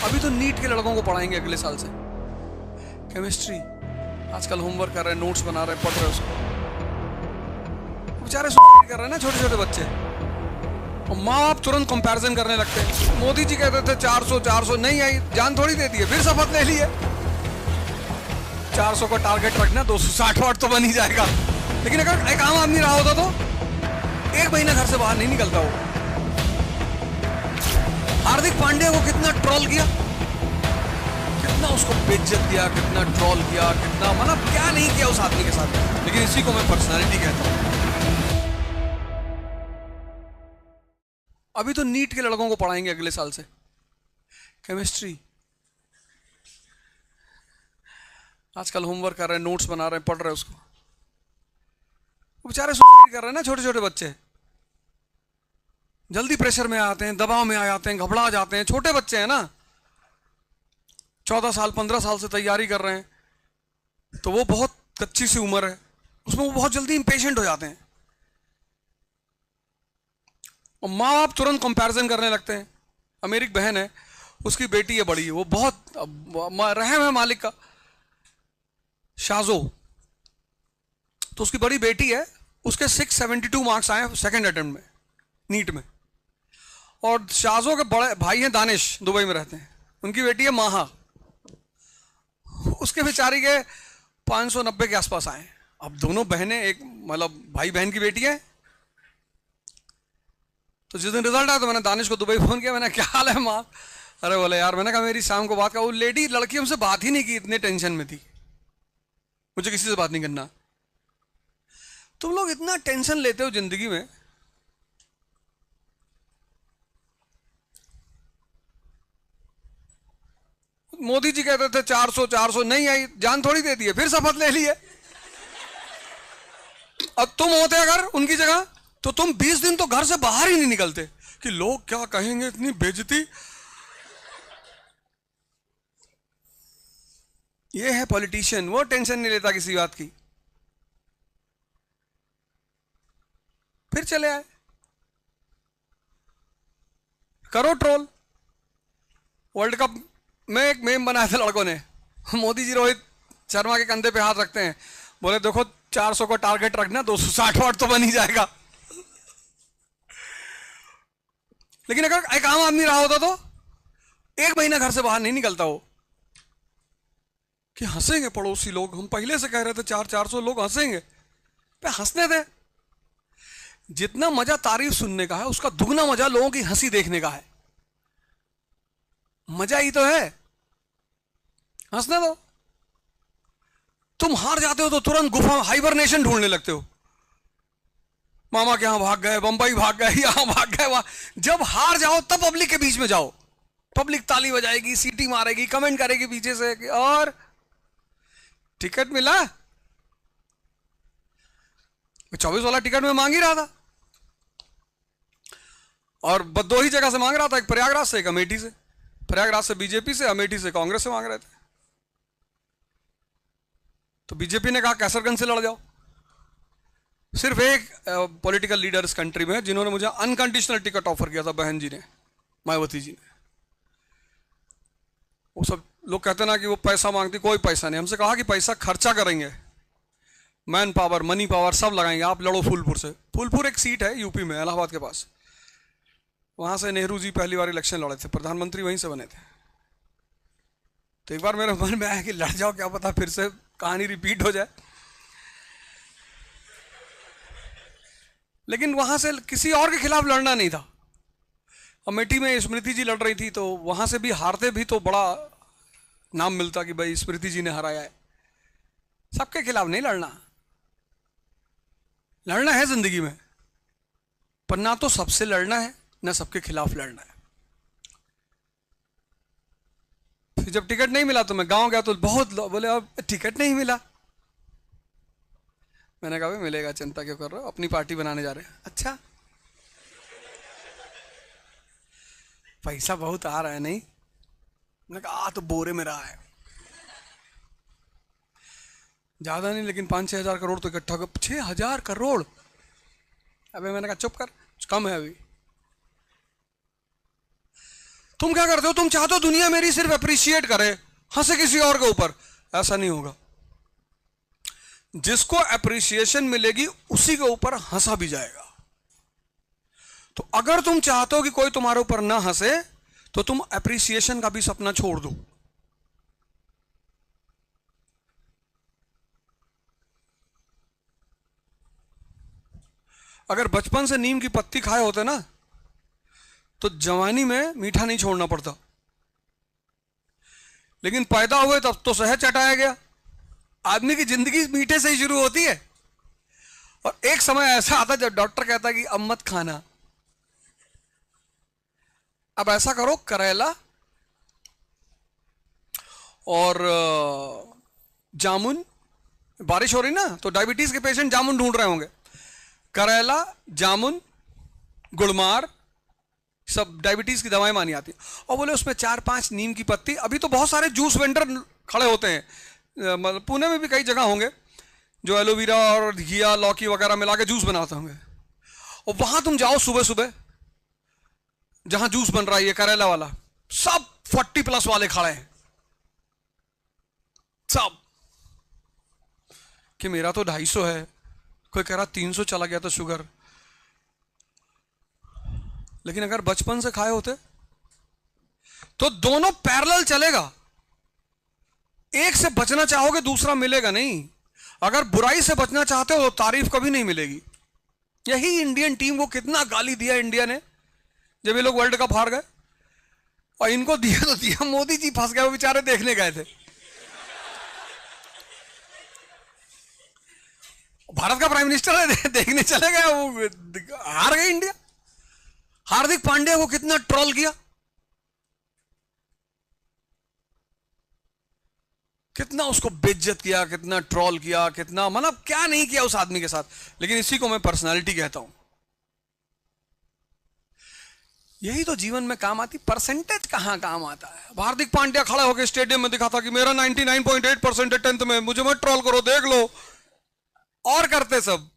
अभी तो नीट के लड़कों को पढ़ाएंगे अगले साल से केमिस्ट्री। आजकल होमवर्क कर रहे हैं, नोट्स बना रहे हैं, पढ़ रहे हैं उसको। बेचारे सुसाइड कर रहे हैं ना छोटे छोटे बच्चे, और माँ बाप तुरंत कंपैरिजन करने लगते हैं। मोदी जी कहते थे 400 नहीं आई, जान थोड़ी दे दी है, फिर शपथ ले ली है 400 का टारगेट रखना, 260 वाट तो बन ही जाएगा। लेकिन अगर एक आम आदमी रहा होता तो 1 महीना घर से बाहर नहीं निकलता वो। हार्दिक पांड्या को कितना ट्रोल किया, कितना उसको बेइज्जत किया, कितना ट्रोल किया, कितना मतलब क्या नहीं किया उस आदमी के साथ। लेकिन इसी को मैं पर्सनालिटी कहता हूं। अभी तो नीट के लड़कों को पढ़ाएंगे अगले साल से केमिस्ट्री। आजकल होमवर्क कर रहे हैं, नोट्स बना रहे हैं, पढ़ रहे हैं उसको। बेचारे सुसाइड कर रहे हैं ना छोटे छोटे बच्चे, जल्दी प्रेशर में आते हैं, दबाव में आ जाते हैं, घबरा जाते हैं। छोटे बच्चे हैं ना, 14 साल 15 साल से तैयारी कर रहे हैं, तो वो बहुत कच्ची सी उम्र है, उसमें वो बहुत जल्दी इंपेशेंट हो जाते हैं, और माँ बाप तुरंत कंपैरिजन करने लगते हैं। मेरी एक बहन है, उसकी बेटी है बड़ी, वो बहुत रहम है मालिक का, शाजो। तो उसकी बड़ी बेटी है, उसके 672 मार्क्स आए सेकंड अटेम्प्ट में नीट में। और शाजो के बड़े भाई हैं दानिश, दुबई में रहते हैं, उनकी बेटी है माहा, उसके बेचारी के 590 के आसपास आए। अब दोनों बहनें एक मतलब भाई बहन की बेटी है। तो जिस दिन रिजल्ट आया तो मैंने दानिश को दुबई फोन किया, मैंने क्या हाल है माँ? अरे बोले यार, मैंने कहा मेरी शाम को बात का, वो लेडी लड़की हमसे बात ही नहीं की, इतने टेंशन में थी, मुझे किसी से बात नहीं करना। तुम लोग इतना टेंशन लेते हो जिंदगी में। मोदी जी कहते थे 400 नहीं आई, जान थोड़ी दे दी है, फिर शपथ ले ली है। अब तुम होते अगर उनकी जगह, तो तुम 20 दिन तो घर से बाहर ही नहीं निकलते कि लोग क्या कहेंगे, इतनी बेइज्जती। ये है पॉलिटिशियन, वो टेंशन नहीं लेता किसी बात की। फिर चले आए, करो ट्रोल। वर्ल्ड कप में एक मेम बनाया था लड़कों ने, मोदी जी रोहित शर्मा के कंधे पे हाथ रखते हैं, बोले देखो 400 का टारगेट रखना, 260 वाट तो बन ही जाएगा। लेकिन अगर एक आम आदमी रहा होता तो 1 महीना घर से बाहर नहीं निकलता वो। कि हंसेंगे पड़ोसी लोग, हम पहले से कह रहे थे 400 लोग हंसेंगे, पे हंसने दे। जितना मजा तारीफ सुनने का है, उसका दुगना मजा लोगों की हंसी देखने का है। मजा ही तो है, हंसने दो। तुम हार जाते हो तो तुरंत गुफा हाइबरनेशन ढूंढने लगते हो, मामा के यहां भाग गए, बंबई भाग गए, यहां भाग गए, वहां। जब हार जाओ तब पब्लिक के बीच में जाओ, पब्लिक ताली बजाएगी, सीटी मारेगी, कमेंट करेगी पीछे से कि और टिकट मिला। 24 वाला टिकट में मांग ही रहा था, और 2 ही जगह से मांग रहा था, एक प्रयागराज से, एक अमेठी से। प्रयागराज से बीजेपी से, अमेठी से कांग्रेस से मांग रहे थे। तो बीजेपी ने कहा कैसरगंज से लड़ जाओ। सिर्फ एक पॉलिटिकल लीडर इस कंट्री में है जिन्होंने मुझे अनकंडीशनल टिकट ऑफर किया था, बहन जी ने, मायावती जी ने। वो सब लोग कहते ना कि वो पैसा मांगती, कोई पैसा नहीं। हमसे कहा कि पैसा खर्चा करेंगे, मैन पावर, मनी पावर सब लगाएंगे, आप लड़ो फूलपुर से। फूलपुर एक सीट है यूपी में, इलाहाबाद के पास, वहां से नेहरू जी पहली बार इलेक्शन लड़े थे, प्रधानमंत्री वहीं से बने थे। तो एक बार मेरे मन में आया कि लड़ जाओ, क्या पता फिर से कहानी रिपीट हो जाए। लेकिन वहां से किसी और के खिलाफ लड़ना नहीं था। अमेठी में स्मृति जी लड़ रही थी, तो वहां से भी हारते भी तो बड़ा नाम मिलता कि भाई स्मृति जी ने हराया है। सबके खिलाफ नहीं लड़ना, लड़ना है जिंदगी में, पर ना तो सबसे लड़ना है, ना सबके खिलाफ लड़ना है। फिर जब टिकट नहीं मिला तो मैं गांव गया, तो बहुत बोले अब टिकट नहीं मिला। मैंने कहा भाई मिलेगा, चिंता क्यों कर रहे हो, अपनी पार्टी बनाने जा रहे हैं। अच्छा पैसा बहुत आ रहा है नहीं? मैंने कहा तो बोरे में रहा है, ज्यादा नहीं, लेकिन 5-6 हजार करोड़ तो इकट्ठा कर। 6,000 करोड़? अबे मैंने कहा चुप कर, कम है अभी। तुम क्या करते हो, तुम चाहते हो दुनिया मेरी सिर्फ अप्रिशिएट करे, हंसे किसी और के ऊपर। ऐसा नहीं होगा। जिसको अप्रिसिएशन मिलेगी उसी के ऊपर हंसा भी जाएगा। तो अगर तुम चाहते हो कि कोई तुम्हारे ऊपर ना हंसे, तो तुम अप्रिसिएशन का भी सपना छोड़ दो। अगर बचपन से नीम की पत्ती खाए होते ना, तो जवानी में मीठा नहीं छोड़ना पड़ता। लेकिन पैदा हुए तब तो शहद चटाया गया। आदमी की जिंदगी मीठे से ही शुरू होती है, और एक समय ऐसा आता जब डॉक्टर कहता कि अब मत खाना। अब ऐसा करो, करेला और जामुन, बारिश हो रही ना तो डायबिटीज के पेशेंट जामुन ढूंढ रहे होंगे। करेला, जामुन, गुड़मार, सब डायबिटीज की दवाएं मानी आती है। और बोले उसमें 4-5 नीम की पत्ती। अभी तो बहुत सारे जूस वेंडर खड़े होते हैं, मतलब पुणे में भी कई जगह होंगे जो एलोवेरा और घिया लौकी वगैरह मिला के जूस बनाते होंगे। और वहां तुम जाओ सुबह सुबह, जहां जूस बन रहा है ये करेला वाला, सब 40+ वाले खड़े हैं, सब कि मेरा तो 250 है, कोई कह रहा 300 चला गया तो शुगर। लेकिन अगर बचपन से खाए होते तो दोनों पैरेलल चलेगा। एक से बचना चाहोगे दूसरा मिलेगा नहीं। अगर बुराई से बचना चाहते हो तो तारीफ कभी नहीं मिलेगी। यही इंडियन टीम को कितना गाली दिया इंडिया ने जब ये लोग वर्ल्ड कप हार गए। और इनको दिया तो दिया, मोदी जी फंस गए, वो बेचारे देखने गए थे। भारत का प्राइम मिनिस्टर है, देखने चले गए, वो हार गई इंडिया। हार्दिक पांड्या को कितना ट्रोल किया, कितना उसको बेइज्जत किया, कितना ट्रोल किया, कितना मतलब क्या नहीं किया उस आदमी के साथ। लेकिन इसी को मैं पर्सनालिटी कहता हूं। यही तो जीवन में काम आती। परसेंटेज कहां काम आता है। हार्दिक पांड्या खड़ा होकर स्टेडियम में दिखाता कि मेरा 99.8% है 10th में, मुझे मत ट्रोल करो, देख लो। और करते सब